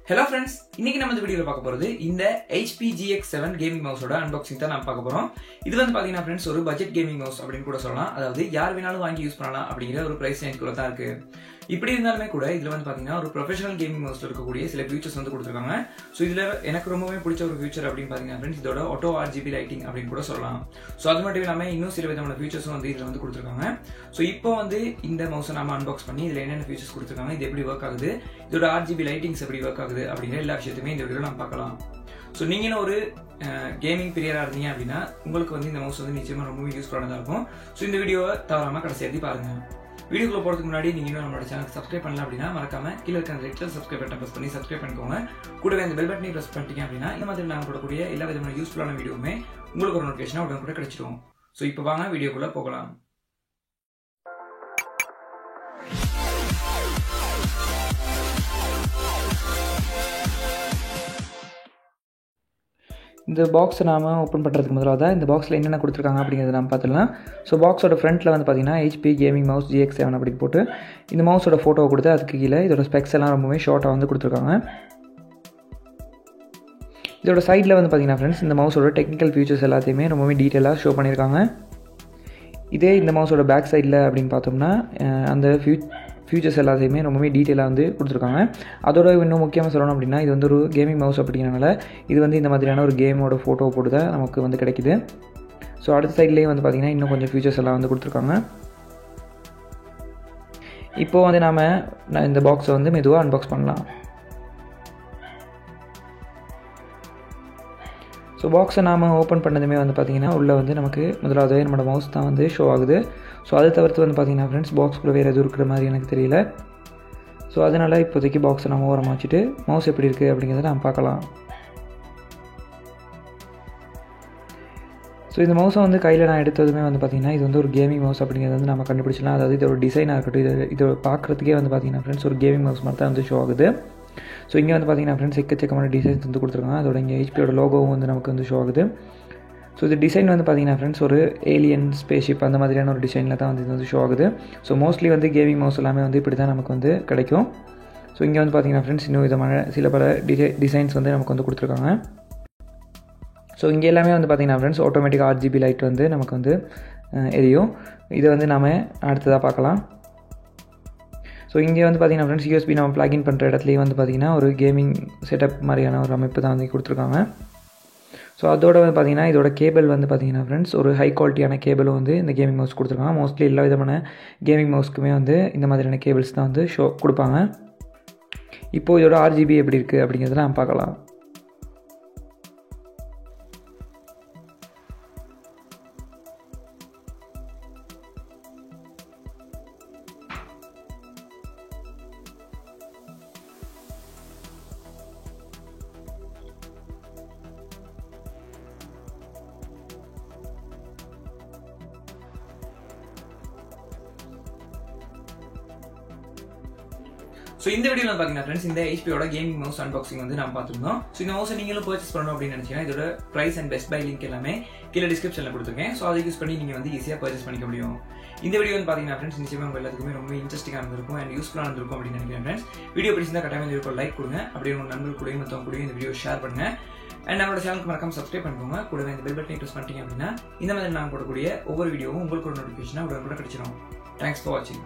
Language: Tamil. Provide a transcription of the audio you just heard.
Hello friends, இன்னைக்கு நம்ம இந்த வீடியோல பார்க்க போறது இந்த HP GX7 கேமிங் மவுஸோட அன்பாக்சிங் தான் நாம பார்க்க போறோம். இது வந்து பாத்தீங்கன்னா फ्रेंड्स ஒரு பட்ஜெட் கேமிங் மவுஸ் அப்படினு கூட சொல்லலாம். அதாவது யார் வேணாலும் வாங்கி யூஸ் பண்ணலாம் அப்படிங்கிற ஒரு பிரைஸ் ரேஞ்ச்க்குள்ள தான் இருக்கு. இப்படி இருந்தாலுமே கூட இதுல வந்து பாத்தீங்கன்னா ஒரு ப்ரொபஷனல் கேமிங் மவுஸ்ல இருக்கக்கூடிய சில ஃபீச்சர்ஸ் வந்து கொடுத்திருக்காங்க. சோ இதுல எனக்கு ரொம்பவே பிடிச்ச ஒரு ஃபீச்சர் அப்படினு பாத்தீங்கன்னா फ्रेंड्स இதோட ஆட்டோ RGB லைட்டிங் அப்படினு கூட சொல்லலாம். சோ அது மட்டும் இல்லாம இன்னும் சில விதமான ஃபீச்சர்ஸும் வந்து இதுல வந்து கொடுத்திருக்காங்க. சோ இப்போ வந்து இந்த மவுஸை நாம அன்பாக்ஸ் பண்ணி இதுல என்னென்ன ஃபீச்சர்ஸ் கொடுத்திருக்காங்க, இது எப்படி வர்க் ஆகுது, இதோட RGB லைட்டிங்ஸ் எப்படி வர்க் ஆகுது அப்படிங்கிற எல்லா விஷயத்தையுமே இந்த வீடியோல நம்ம பார்க்கலாம். சோ நீங்களும் ஒரு கேமிங் பிரியரா இருந்தீங்க அப்படின்னா உங்களுக்கு வந்து இந்த மவுஸ் வந்து நிச்சயமா ரொம்பவே யூஸ்ஃபுல்லானதா இருக்கும். சோ இந்த வீடியோவை தவறாம கடைசி வரைக்கும் பாருங்க. வீடியோக்குள்ள போறதுக்கு முன்னாடி நீங்க இன்னும் நம்மளோட சேனலுக்கு சப்ஸ்கிரைப் பண்ணல அப்படின்னா மறக்காம கீழ இருக்க அந்த ரெட் கலர் சப்ஸ்கிரைப் பட்டனை பிரஸ் பண்ணி சப்ஸ்கிரைப் பண்ணிக்கோங்க. கூடவே அந்த பெல் பட்டனை பிரஸ் பண்ணிட்டீங்க அப்படின்னா இந்த மாதிரி நாங்க போடக்கூடிய எல்லா விதமான யூஸ்ஃபுல்லான வீடியோவுமே உங்களுக்கு ஒரு நோட்டிஃபிகேஷனா உடனே கிடைச்சிடும். சோ இப்போ வாங்க வீடியோக்குள்ள போகலாம். இந்த பாக்ஸை நாம் ஓப்பன் பண்ணுறதுக்கு முதலாக இந்த பாக்ஸில் என்னென்ன கொடுத்துருக்காங்க அப்படிங்கிறத நம்ம பார்த்துக்கலாம். ஸோ பாக்ஸோட ஃப்ரண்ட்டில் வந்து பார்த்தீங்கன்னா HP கேமிங் மவுஸ் GX7 அப்படின்னு போட்டு இந்த மவுஸோட ஃபோட்டோவை கொடுத்து அதுக்கு கீழே இதோட ஸ்பெக்ஸ் எல்லாம் ரொம்பவே ஷார்ட்டாக வந்து கொடுத்துருக்காங்க. இதோட சைடில் வந்து பார்த்தீங்கன்னா ஃப்ரெண்ட்ஸ் இந்த மவுஸோட டெக்னிக்கல் ஃபீச்சர்ஸ் எல்லாத்தையுமே ரொம்பவே டீட்டெயிலாக ஷோ பண்ணியிருக்காங்க. இதே இந்த மவுஸோட பேக் சைடில் அப்படின்னு பார்த்தோம்னா அந்த ஃபியூச்சர்ஸ் எல்லாத்தையுமே ரொம்பவே டீட்டெயிலாக வந்து கொடுத்துருக்காங்க. அதோட இன்னும் முக்கியமாக சொல்லணும் அப்படின்னா இது வந்து ஒரு கேமிங் மவுஸ் அப்படிங்கிறனால இது வந்து இந்த மாதிரியான ஒரு கேமோட ஃபோட்டோ போட்டு தான் நமக்கு வந்து கிடைக்குது. ஸோ அடுத்த சைட்லேயே வந்து பார்த்திங்கன்னா இன்னும் கொஞ்சம் ஃபியூச்சர்ஸ் எல்லாம் வந்து கொடுத்துருக்காங்க. இப்போது வந்து நாம் இந்த பாக்ஸை வந்து மெதுவாக அன்பாக்ஸ் பண்ணலாம். ஸோ பாக்ஸை நாம் ஓப்பன் பண்ணதுமே வந்து பார்த்திங்கன்னா உள்ளே வந்து நமக்கு முதலாவது நம்மளோட மவுஸ் தான் வந்து ஷோ ஆகுது. ஸோ அதை தவிர்த்து வந்து பார்த்திங்கன்னா ஃப்ரெண்ட்ஸ் பாக்ஸ்குள்ளே வேறு எதுவும் இருக்கிற மாதிரி எனக்கு தெரியல. ஸோ அதனால் இப்போதைக்கு பாக்ஸை நம்ம ஓரமாக வச்சுட்டு மவுஸ் எப்படி இருக்குது அப்படிங்கிறத நம்ம பார்க்கலாம். ஸோ இந்த மவுஸை வந்து கையில் நான் எடுத்ததுமே வந்து பார்த்திங்கன்னா இது வந்து ஒரு கேமிங் மவுஸ் அப்படிங்கிறது வந்து நம்ம கண்டுபிடிச்சலாம். அதாவது இதோட டிசைனாக இருக்கட்டும், இது பார்க்குறதுக்கே வந்து பார்த்திங்கன்னா ஃப்ரெண்ட்ஸ் ஒரு கேமிங் மவுஸ் மாதிரி தான் வந்து ஷோ ஆகுது. ஸோ இங்கே வந்து பார்த்திங்கன்னா ஃப்ரெண்ட்ஸ் எக்கச்சக்கமான டிசைன்ஸ் வந்து கொடுத்துருக்காங்க. அதோட இங்கே HPயோட லோகோவும் வந்து நமக்கு வந்து ஷோ ஆகுது. ஸோ இது டிசைன் வந்து பார்த்திங்கன்னா ஃப்ரெண்ட்ஸ் ஒரு ஏலியன் ஸ்பேஸ்ஷிப் அந்த மாதிரியான ஒரு டிசைனில் தான் வந்து இது வந்து ஷோ ஆகுது. ஸோ மோஸ்ட்லி வந்து கேமிங் மவுஸ் எல்லாமே வந்து இப்படி தான் நமக்கு வந்து கிடைக்கும். ஸோ இங்கே வந்து பார்த்திங்கன்னா ஃப்ரெண்ட்ஸ் இன்னும் விதமான சில பல டிசைன்ஸ் வந்து நமக்கு வந்து கொடுத்துருக்காங்க. ஸோ இங்கே எல்லாமே வந்து பார்த்திங்கன்னா ஃப்ரெண்ட்ஸ் ஆட்டோமேட்டிக் RGB லைட் வந்து நமக்கு வந்து எரியும். இதை வந்து நாம் அடுத்ததாக பார்க்கலாம். ஸோ இங்கே வந்து பார்த்திங்கன்னா ஃப்ரெண்ட்ஸ் USB நம்ம ப்ளக்இன் பண்ணுற இடத்துலையும் வந்து பார்த்திங்கன்னா ஒரு கேமிங் செட்டப் மாதிரியான ஒரு அமைப்பு தான் வந்து கொடுத்துருக்காங்க. ஸோ அதோட வந்து பார்த்திங்கன்னா இதோட கேபிள் வந்து பார்த்திங்கன்னா ஃப்ரெண்ட்ஸ் ஒரு ஹை குவாலிட்டியான கேபிளும் வந்து இந்த கேமிங் மவுஸ் கொடுத்துருக்காங்க. மோஸ்ட்லி எல்லா விதமான கேமிங் மவுஸ்க்குமே வந்து இந்த மாதிரியான கேபிள்ஸ் தான் வந்து கொடுப்பாங்க. இப்போது இதோட RGB எப்படி இருக்குது அப்படிங்கிறத நம்ம பார்க்கலாம். ஸோ இந்த வீடியோவில் பார்த்தீங்கன்னா ஃப்ரெண்ட்ஸ் இந்த HPயோட கேமிங் மவுஸ் அன்பாக்சிங் வந்து நம்ம பார்த்துருந்தோம். ஸோ இந்த மவுஸை நீங்களும் பர்ச்சேஸ் பண்ணணும் அப்படின்னு நினைச்சீங்கன்னா இதோட price and best buy link எல்லாமே கீழே டிஸ்கிரிப்ஷனில் கொடுத்துருக்கேன். ஸோ அதை யூஸ் பண்ணி நீங்கள் வந்து ஈஸியாக பர்ச்சேஸ் பண்ணிக்க முடியும். இந்த வீடியோ வந்து பார்த்தீங்கன்னா ஃப்ரெண்ட்ஸ் நிச்சயமாக உங்கள் எல்லாத்துக்குமே ரொம்ப இன்ட்ரெஸ்டிங்காக இருந்திருக்கும் அண்ட் யூஸ்ஃபுல்லாக இருந்திருக்கும் அப்படின்னு நினைக்கிறேன் ஃப்ரெண்ட்ஸ். வீடியோ பிடிச்சிருந்தா கட்டாயம் இந்த வீடியோ லைக் கொடுங்க, அப்படியே உங்கள் நண்பர்கள் கூடயும் மற்றவங்க கூடயும் இந்த வீடியோ ஷேர் பண்ணுங்க. அண்ட் நம்மளோட சேனலுக்கு மறக்காம சப்ஸ்கிரைப் பண்ணிக்கோங்க. கூடவே இந்த பெல் பட்டனை ப்ரெஸ் பண்ணிட்டீங்க அப்படின்னா இந்த மாதிரி நாங்கள் போடக்கூடிய ஒவ்வொரு வீடியோவும் உங்களுக்கு ஒரு நோட்டிஃபிகேஷனாக உடனே கூட கிடைச்சிடும். தேங்க்ஸ் ஃபார் வாட்சிங்.